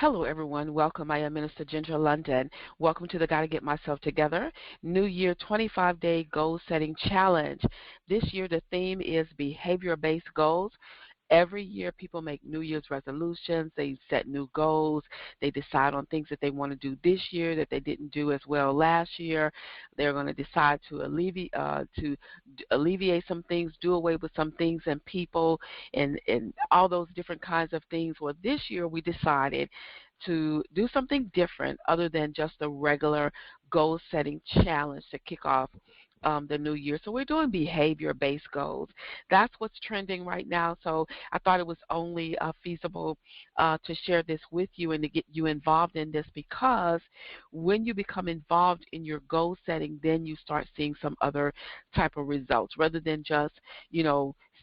Hello, everyone. Welcome. I am Minister Ginger London. Welcome to the Gotta Get Myself Together New Year 25-Day Goal Setting Challenge. This year, the theme is behavior-based goals. Every year, people make New Year's resolutions. They set new goals. They decide on things that they want to do this year that they didn't do as well last year. They're going to decide to alleviate some things, do away with some things and people, and all those different kinds of things. Well, this year we decided to do something different other than just a regular goal-setting challenge to kick off the new year. So we're doing behavior-based goals. That's what's trending right now. So I thought it was only feasible to share this with you and to get you involved in this, because when you become involved in your goal setting, then you start seeing some other type of results rather than just,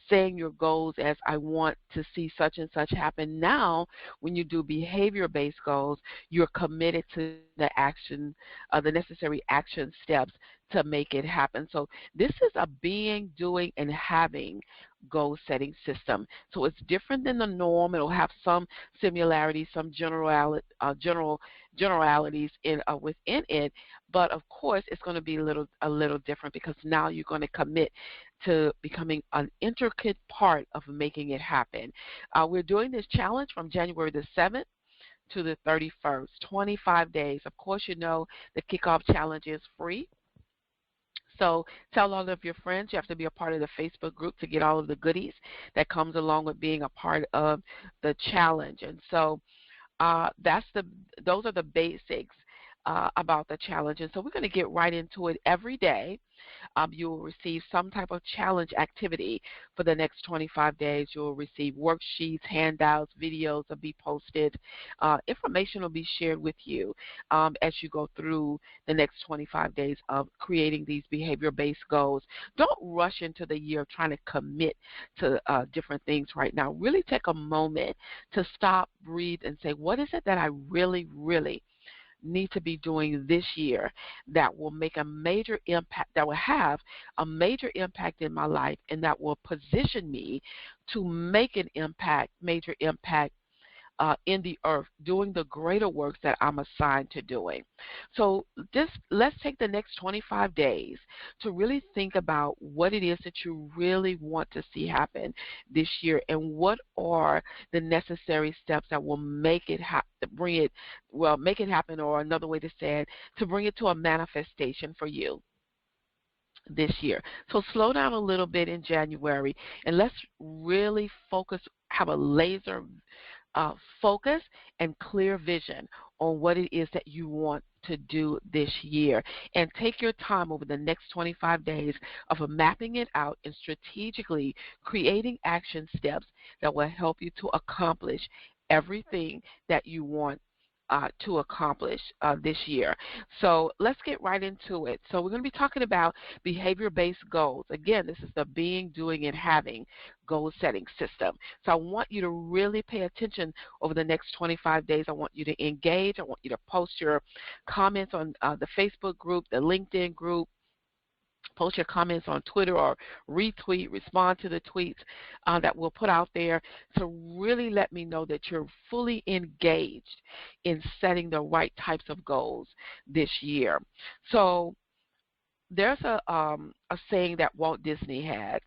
saying your goals as I want to see such and such happen. Now, when you do behavior-based goals, you're committed to the action, the necessary action steps to make it happen. So this is a being, doing, and having goal-setting system. So it's different than the norm. It'll have some similarities, some generalities within it, but of course it's going to be a little different, because now you're going to commit to becoming an intricate part of making it happen. We're doing this challenge from January the 7th to the 31st, 25 days. Of course, the kickoff challenge is free. So tell all of your friends. You have to be a part of the Facebook group to get all of the goodies that comes along with being a part of the challenge. And so those are the basics about the challenge. And so we're going to get right into it. Every day you will receive some type of challenge activity for the next 25 days. You'll receive worksheets, handouts, videos will be posted. Information will be shared with you as you go through the next 25 days of creating these behavior-based goals. Don't rush into the year trying to commit to different things right now. Really take a moment to stop, breathe, and say, what is it that I really, really need to be doing this year that will make a major impact, that will have a major impact in my life, and that will position me to make an impact, major impact in the earth, doing the greater works that I'm assigned to doing. So let's take the next 25 days to really think about what it is that you really want to see happen this year, and what are the necessary steps that will make it make it happen, or another way to say it, to bring it to a manifestation for you this year. So slow down a little bit in January, and let's really focus, have a laser focus and clear vision on what it is that you want to do this year. And take your time over the next 25 days of mapping it out and strategically creating action steps that will help you to accomplish everything that you want to accomplish this year. So let's get right into it. So we're going to be talking about behavior-based goals. Again, this is the being, doing, and having goal-setting system. So I want you to really pay attention over the next 25 days. I want you to engage. I want you to post your comments on the Facebook group, the LinkedIn group. Post your comments on Twitter, or retweet, respond to the tweets that we'll put out there, to really let me know that you're fully engaged in setting the right types of goals this year. So there's a saying that Walt Disney had,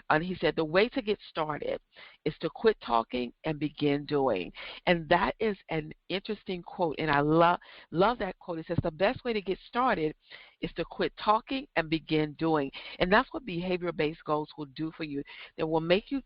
and he said, the way to get started is to quit talking and begin doing. And that is an interesting quote, and I love that quote. It says the best way to get started is to quit talking and begin doing. And that's what behavior-based goals will do for you. They will make you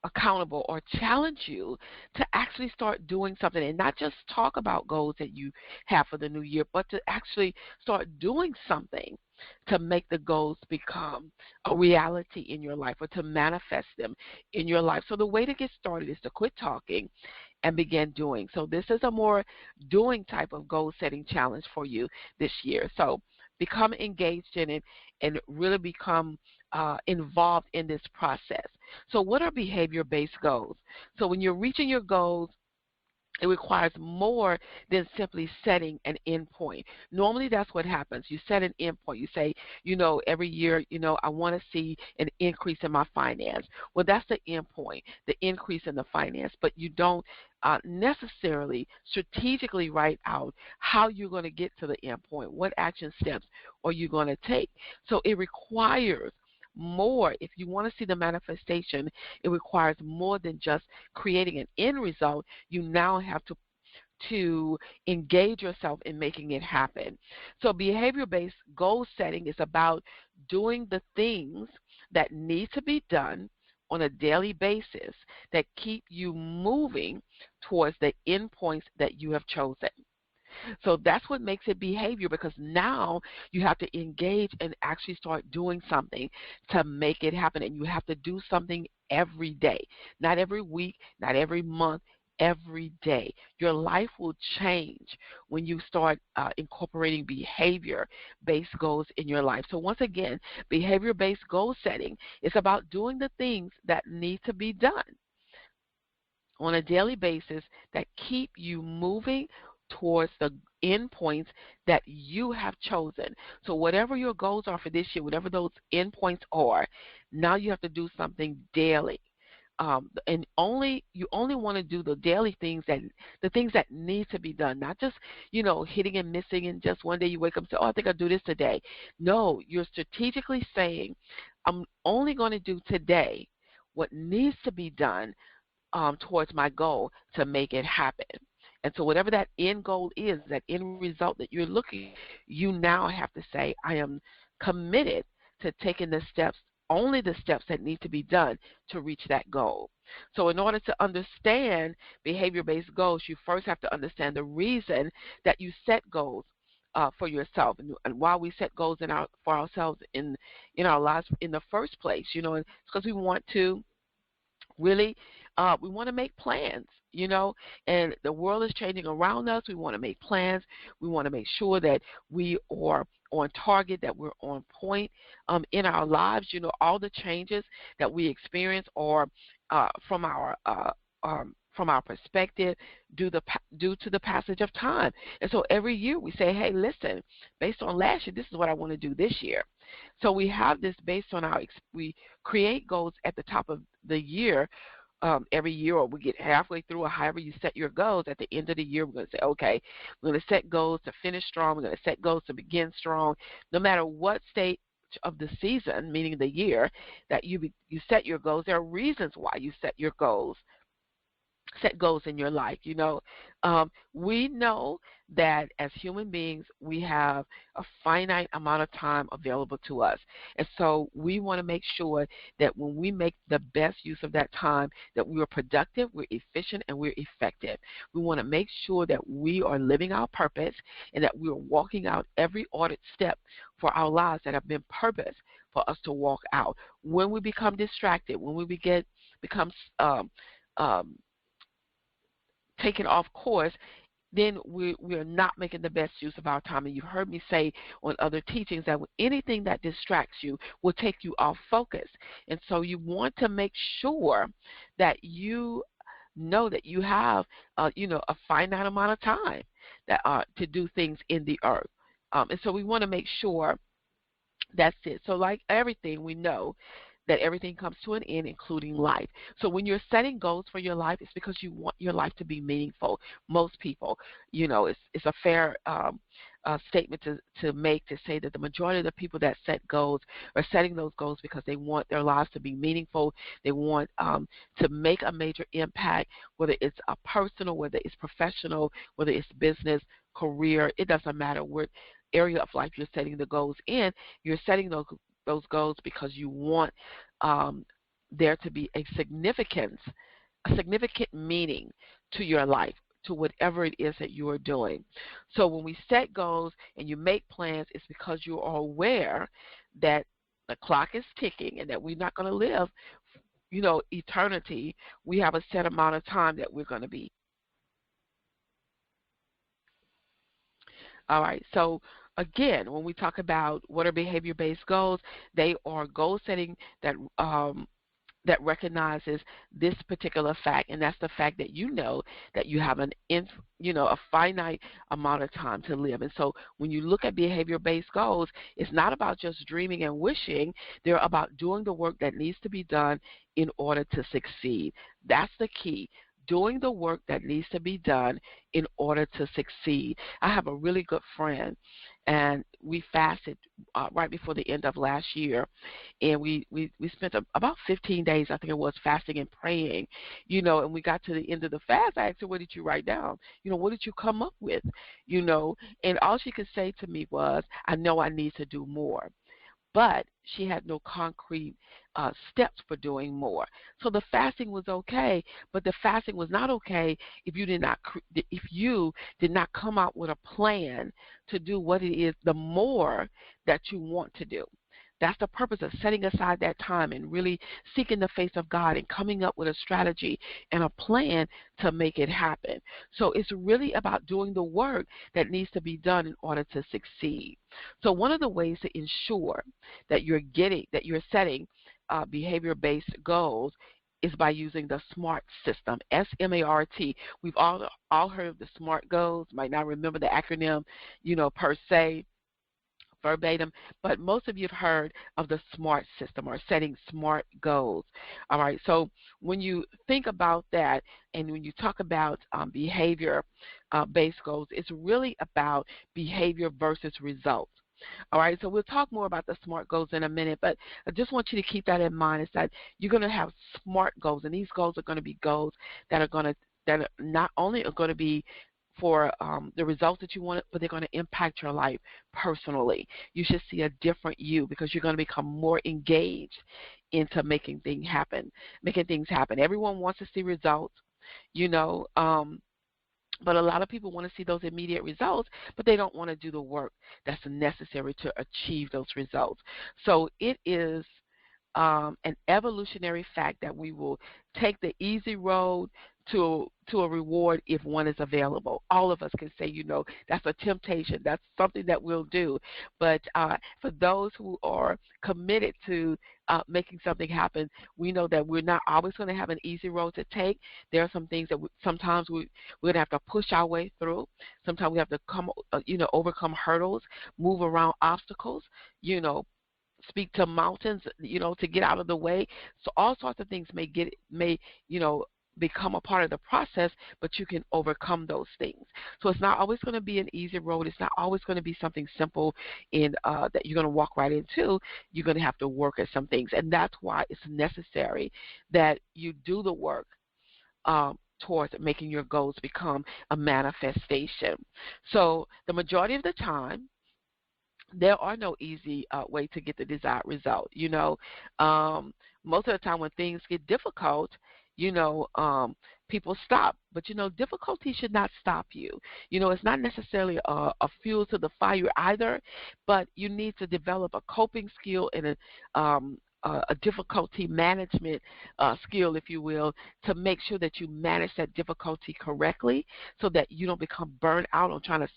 accountable, or challenge you to actually start doing something, and not just talk about goals that you have for the new year, but to actually start doing something to make the goals become a reality in your life, or to manifest them in your life. So the way to get started is to quit talking and begin doing. So this is a more doing type of goal setting challenge for you this year. So become engaged in it and really become involved in this process. So what are behavior-based goals? So when you're reaching your goals, It requires more than simply setting an endpoint. Normally, that's what happens. You set an endpoint. You say, every year, I want to see an increase in my finance. Well, that's the endpoint, the increase in the finance. But you don't necessarily strategically write out how you're going to get to the endpoint. What action steps are you going to take? So it requires more. If you want to see the manifestation, it requires more than just creating an end result. You now have to engage yourself in making it happen. So behavior-based goal setting is about doing the things that need to be done on a daily basis that keep you moving towards the endpoints that you have chosen. So that's what makes it behavior, because now you have to engage and actually start doing something to make it happen. And you have to do something every day, not every week, not every month, every day. Your life will change when you start incorporating behavior-based goals in your life. So once again, behavior-based goal setting is about doing the things that need to be done on a daily basis that keep you moving towards the endpoints that you have chosen. So whatever your goals are for this year, whatever those endpoints are, now you have to do something daily. And you only want to do the daily things, the things that need to be done, not just hitting and missing, and just one day you wake up and say, oh, I think I'll do this today. No, you're strategically saying, I'm only going to do today what needs to be done towards my goal to make it happen. And so whatever that end goal is, that end result that you're looking, you now have to say, I am committed to taking the steps, only the steps that need to be done to reach that goal. So in order to understand behavior-based goals, you first have to understand the reason that you set goals for yourself, and why we set goals for ourselves in our lives in the first place. It's because we want to really we want to make plans, and the world is changing around us. We want to make plans. We want to make sure that we are on target, that we're on point in our lives. All the changes that we experience are from our perspective due to the passage of time. And so every year we say, hey, listen, based on last year, this is what I want to do this year. So we have this based on we create goals at the top of the year every year, or we get halfway through, or however you set your goals. At the end of the year, we're going to say, okay, we're going to set goals to finish strong. We're going to set goals to begin strong. No matter what state of the season, meaning the year, that you set your goals, there are reasons why you set your goals. Set goals in your life. We know that as human beings, we have a finite amount of time available to us. And so we want to make sure that when we make the best use of that time, that we are productive, we're efficient, and we're effective. We want to make sure that we are living our purpose, and that we are walking out every ordered step for our lives that have been purposed for us to walk out. When we become distracted, when we become taken off course, then we are not making the best use of our time. And you've heard me say on other teachings that anything that distracts you will take you off focus. And so you want to make sure that you know that you have a finite amount of time that to do things in the earth. And so we want to make sure that's it. So like everything, we know that everything comes to an end, including life. So when you're setting goals for your life, it's because you want your life to be meaningful. Most people, it's a fair statement to make, to say that the majority of the people that set goals are setting those goals because they want their lives to be meaningful. They want to make a major impact, whether it's a personal, whether it's professional, whether it's business, career. It doesn't matter what area of life you're setting the goals in. You're setting those goals because you want there to be a significant meaning to your life, to whatever it is that you are doing. So when we set goals and you make plans, it's because you are aware that the clock is ticking and that we're not going to live, eternity. We have a set amount of time that we're going to be. All right, so again, when we talk about what are behavior-based goals, they are goal setting that that recognizes this particular fact, and that's the fact that you know that you have a finite amount of time to live. And so when you look at behavior-based goals, it's not about just dreaming and wishing. They're about doing the work that needs to be done in order to succeed. That's the key. Doing the work that needs to be done in order to succeed. I have a really good friend, and we fasted right before the end of last year, and we spent about 15 days, I think it was, fasting and praying, and we got to the end of the fast. I asked her, what did you write down? What did you come up with? And all she could say to me was, I know I need to do more. But she had no concrete steps for doing more. So the fasting was okay, but the fasting was not okay if you did not come out with a plan to do what it is, the more that you want to do. That's the purpose of setting aside that time and really seeking the face of God and coming up with a strategy and a plan to make it happen. So it's really about doing the work that needs to be done in order to succeed. So one of the ways to ensure that you're setting behavior-based goals is by using the SMART system, SMART. We've all heard of the SMART goals. Might not remember the acronym, per se, verbatim, but most of you have heard of the SMART system or setting SMART goals. All right, so when you think about that and when you talk about behavior-based goals, it's really about behavior versus results. All right, so we'll talk more about the SMART goals in a minute, but I just want you to keep that in mind, is that you're going to have SMART goals, and these goals are going to be goals that are not only are going to be for the results that you want, but they're going to impact your life personally. You should see a different you because you're going to become more engaged into making things happen. Everyone wants to see results, but a lot of people want to see those immediate results, but they don't want to do the work that's necessary to achieve those results. So it is an evolutionary fact that we will take the easy road to a reward if one is available. All of us can say, that's a temptation. That's something that we'll do. But for those who are committed to making something happen, we know that we're not always going to have an easy road to take. There are some things that sometimes we're going to have to push our way through. Sometimes we have to overcome hurdles, move around obstacles, speak to mountains, to get out of the way. So all sorts of things may become a part of the process, but you can overcome those things. So it's not always going to be an easy road. It's not always going to be something simple that you're going to walk right into. You're going to have to work at some things, and that's why it's necessary that you do the work towards making your goals become a manifestation. So the majority of the time, there are no easy way to get the desired result. Most of the time when things get difficult, people stop. But, difficulty should not stop you. It's not necessarily a fuel to the fire either, but you need to develop a coping skill and a difficulty management skill, if you will, to make sure that you manage that difficulty correctly so that you don't become burned out on trying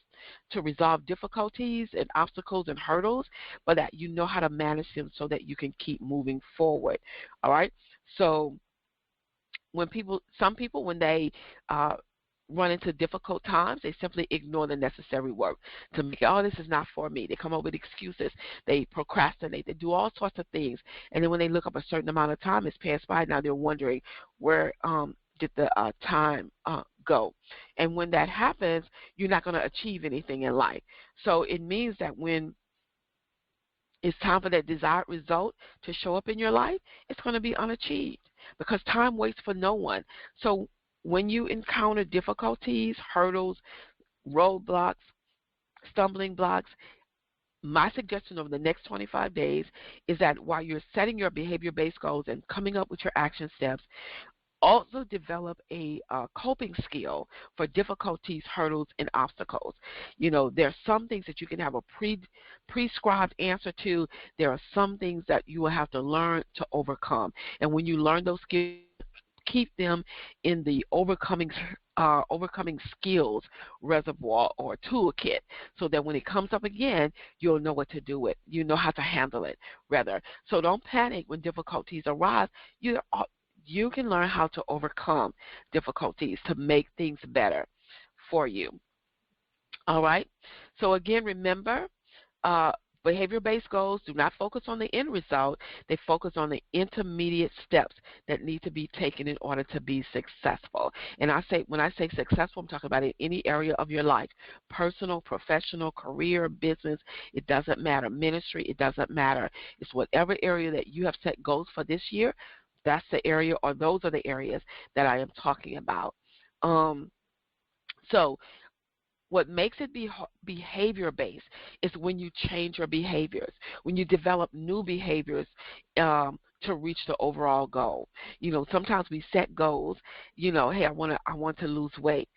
to resolve difficulties and obstacles and hurdles, but that you know how to manage them so that you can keep moving forward. All right? So some people, when they run into difficult times, they simply ignore the necessary work to make it, this is not for me. They come up with excuses. They procrastinate. They do all sorts of things. And then when they look up a certain amount of time has passed by, now they're wondering where did the time go. And when that happens, you're not going to achieve anything in life. So it means that when it's time for that desired result to show up in your life, it's going to be unachieved because time waits for no one. So when you encounter difficulties, hurdles, roadblocks, stumbling blocks, my suggestion over the next 25 days is that while you're setting your behavior-based goals and coming up with your action steps, also develop a coping skill for difficulties, hurdles, and obstacles. There are some things that you can have a prescribed answer to. There are some things that you will have to learn to overcome. And when you learn those skills, keep them in the overcoming skills reservoir or toolkit, so that when it comes up again, you'll know what to do with. You know how to handle it, rather. So don't panic when difficulties arise. You can learn how to overcome difficulties to make things better for you. All right? So again, remember, uh, behavior-based goals do not focus on the end result. They focus on the intermediate steps that need to be taken in order to be successful. And when I say successful, I'm talking about in any area of your life: personal, professional, career, business. It doesn't matter. Ministry, it doesn't matter. It's whatever area that you have set goals for this year. That's the area, or those are the areas that I am talking about. So what makes it behavior-based is when you change your behaviors, when you develop new behaviors to reach the overall goal. Sometimes we set goals, hey, I want to lose weight,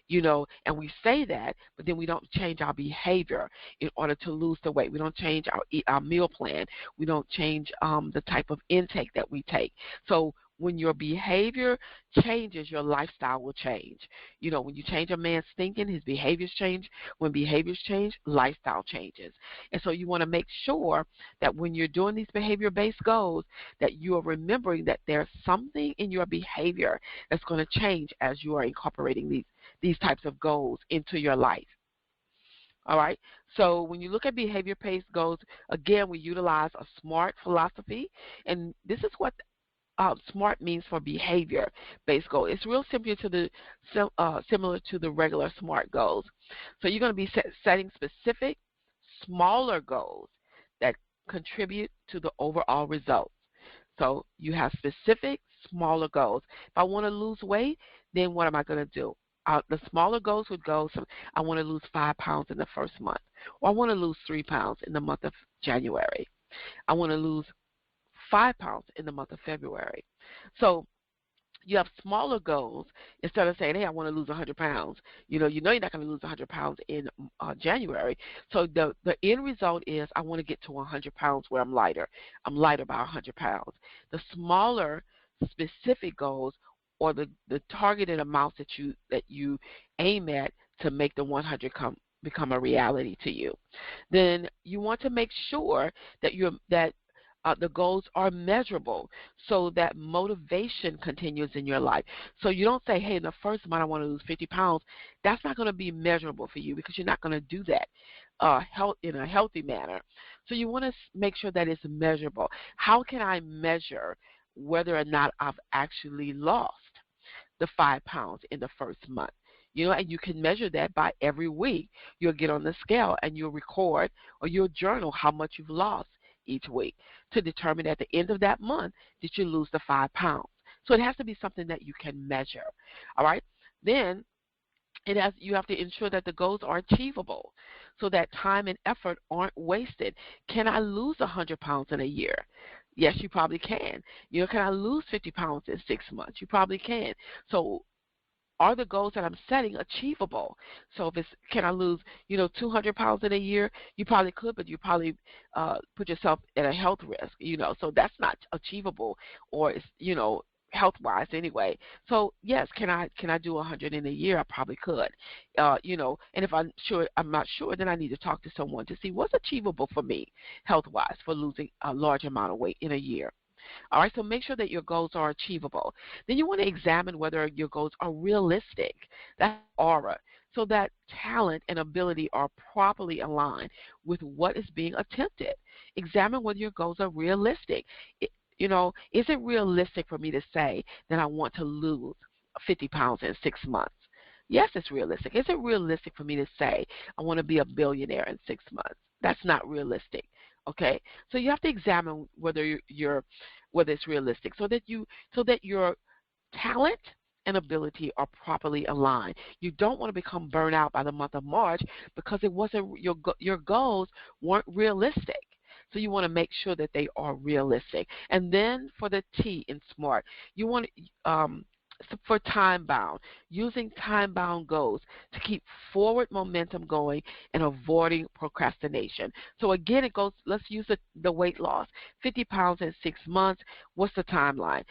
and we say that, but then we don't change our behavior in order to lose the weight. We don't change our meal plan. We don't change the type of intake that we take. So when your behavior changes, your lifestyle will change. When you change a man's thinking, his behaviors change. When behaviors change, lifestyle changes. And so you want to make sure that when you're doing these behavior-based goals, that you are remembering that there's something in your behavior that's going to change as you are incorporating these types of goals into your life. All right. So when you look at behavior-based goals, again, we utilize a SMART philosophy, and this is what SMART means for behavior-based goal. It's real similar to the regular SMART goals. So you're going to be setting specific, smaller goals that contribute to the overall results. So you have specific, smaller goals. If I want to lose weight, then what am I going to do? The smaller goals would go, so I want to lose 5 pounds in the first month, or I want to lose 3 pounds in the month of January. I want to lose 5 pounds in the month of February. So you have smaller goals instead of saying, hey, I want to lose 100 pounds. You're not going to lose 100 pounds in January. So the end result is I want to get to 100 pounds where I'm lighter. I'm lighter by 100 pounds. The smaller specific goals, or the targeted amounts that you aim at to make the 100 become a reality to you. Then you want to make sure that the goals are measurable, so that motivation continues in your life. So you don't say, hey, in the first month I want to lose 50 pounds. That's not going to be measurable for you, because you're not going to do that in a healthy manner. So you want to make sure that it's measurable. How can I measure whether or not I've actually lost the 5 pounds in the first month? And you can measure that by every week. You'll get on the scale and you'll record, or you'll journal how much you've lost each week, to determine at the end of that month, did you lose the 5 pounds? So it has to be something that you can measure. All right? Then you have to ensure that the goals are achievable, so that time and effort aren't wasted. Can I lose 100 pounds in a year? Yes, you probably can. Can I lose 50 pounds in 6 months? You probably can. So are the goals that I'm setting achievable? So can I lose, 200 pounds in a year? You probably could, but you probably put yourself at a health risk, so that's not achievable, or it's, health-wise anyway. So yes, can I do 100 in a year? I probably could, and if I'm not sure, then I need to talk to someone to see what's achievable for me health-wise for losing a large amount of weight in a year. All right, so make sure that your goals are achievable. Then you want to examine whether your goals are realistic. That's aura. So that talent and ability are properly aligned with what is being attempted. Examine whether your goals are realistic. Is it realistic for me to say that I want to lose 50 pounds in 6 months? Yes, it's realistic. Is it realistic for me to say I want to be a billionaire in 6 months? That's not realistic. Okay, so you have to examine whether it's realistic, so that your talent and ability are properly aligned. You don't want to become burnt out by the month of March because it wasn't your goals weren't realistic. So you want to make sure that they are realistic. And then for the T in SMART, you want for time bound, using time bound goals to keep forward momentum going and avoiding procrastination. So again, it goes, let's use the weight loss, 50 pounds in 6 months. What's the timeline?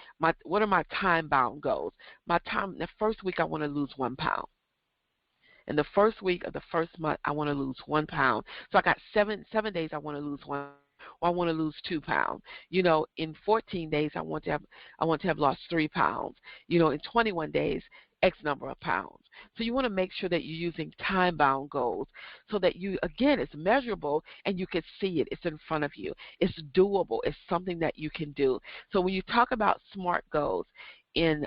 What are my time bound goals? The first week I want to lose 1 pound. In the first week of the first month, I want to lose 1 pound. So I got seven days I want to lose 1 pound, or I want to lose 2 pounds. In 14 days I want to have lost 3 pounds. In 21 days, X number of pounds. So you want to make sure that you're using time-bound goals so that again, it's measurable and you can see it. It's in front of you. It's doable. It's something that you can do. So when you talk about SMART goals, in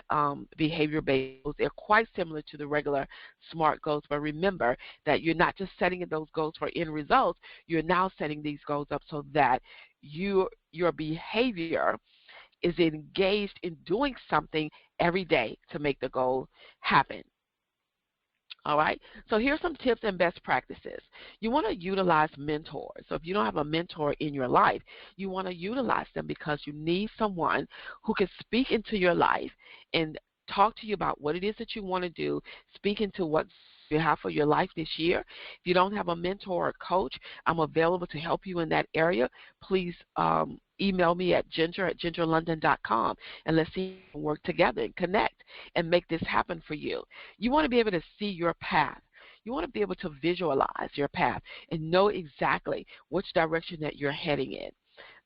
behavior-based goals, they're quite similar to the regular SMART goals, but remember that you're not just setting those goals for end results, you're now setting these goals up so that your behavior is engaged in doing something every day to make the goal happen. All right, so here's some tips and best practices. You want to utilize mentors. So if you don't have a mentor in your life, you want to utilize them because you need someone who can speak into your life and talk to you about what it is that you want to do, speak into what you have for your life this year. If you don't have a mentor or coach, I'm available to help you in that area. Please email me at ginger@gingerlondon.com, and let's see if we can work together and connect and make this happen for you. You want to be able to see your path. You want to be able to visualize your path and know exactly which direction that you're heading in.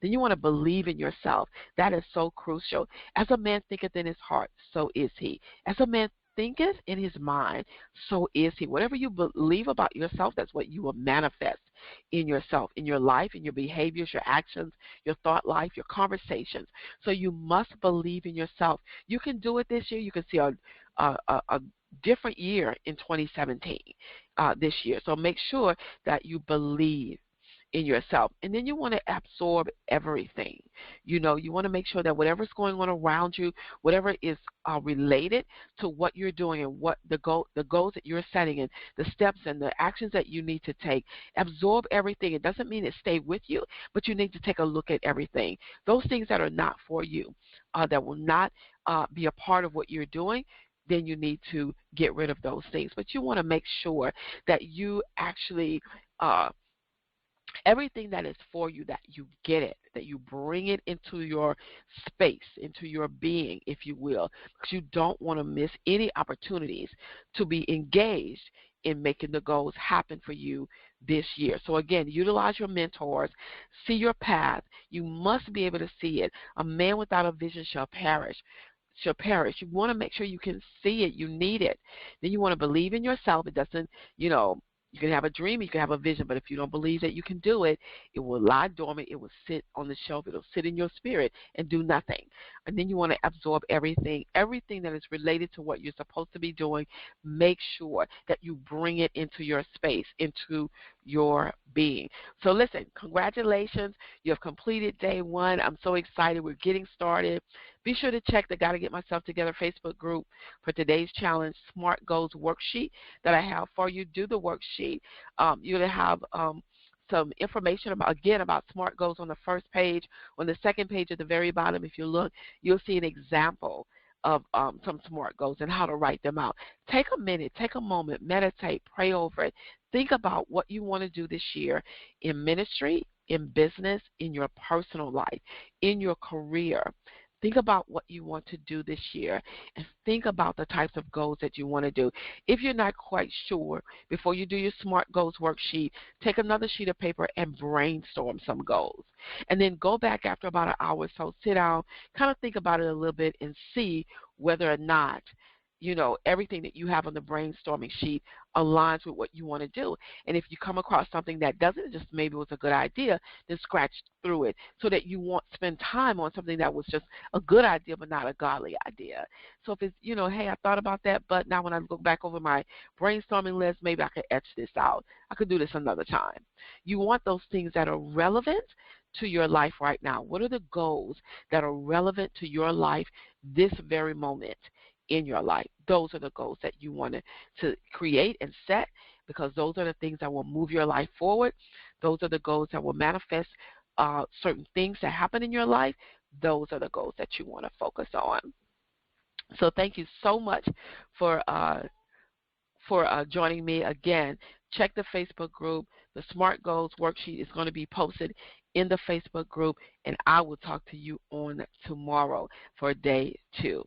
Then you want to believe in yourself. That is so crucial. As a man thinketh in his heart, so is he. As a man thinketh in his mind, so is he. Whatever you believe about yourself, that's what you will manifest in yourself, in your life, in your behaviors, your actions, your thought life, your conversations. So you must believe in yourself. You can do it this year. You can see a different year in 2017 this year. So make sure that you believe in yourself. And then you want to absorb everything. You want to make sure that whatever's going on around you, whatever is related to what you're doing and what the goals that you're setting and the steps and the actions that you need to take, absorb everything. It doesn't mean it stay with you, but you need to take a look at everything. Those things that are not for you, that will not be a part of what you're doing, then you need to get rid of those things. But you want to make sure that you actually everything that is for you, that you get it, that you bring it into your space, into your being, if you will, because you don't want to miss any opportunities to be engaged in making the goals happen for you this year. So again, utilize your mentors, see your path. You must be able to see it. A man without a vision shall perish. You want to make sure you can see it. You need it. Then you want to believe in yourself. It doesn't, you can have a dream, you can have a vision, but if you don't believe that you can do it, it will lie dormant, it will sit on the shelf, it will sit in your spirit and do nothing. And then you want to absorb everything that is related to what you're supposed to be doing. Make sure that you bring it into your space, into your being. So listen, congratulations. You have completed day one. I'm so excited. We're getting started. Be sure to check the Gotta Get Myself Together Facebook group for today's challenge, SMART Goals worksheet that I have for you. Do the worksheet. You're going to have some information about SMART Goals on the first page. On the second page at the very bottom, if you look, you'll see an example of some SMART goals and how to write them out. Take a minute, take a moment, meditate, pray over it. Think about what you want to do this year in ministry, in business, in your personal life, in your career. Think about what you want to do this year and think about the types of goals that you want to do. If you're not quite sure, before you do your SMART Goals worksheet, take another sheet of paper and brainstorm some goals. And then go back after about an hour or so, sit down, kind of think about it a little bit and see whether or not everything that you have on the brainstorming sheet aligns with what you want to do. And if you come across something that doesn't, just maybe was a good idea, then scratch through it so that you won't spend time on something that was just a good idea but not a godly idea. So if it's, hey, I thought about that, but now when I look back over my brainstorming list, maybe I could etch this out. I could do this another time. You want those things that are relevant to your life right now. What are the goals that are relevant to your life this very moment in your life? Those are the goals that you want to create and set, because those are the things that will move your life forward. Those are the goals that will manifest certain things that happen in your life. Those are the goals that you want to focus on. So thank you so much for joining me again. Check the Facebook group. The SMART Goals worksheet is going to be posted in the Facebook group, and I will talk to you on tomorrow for day 2.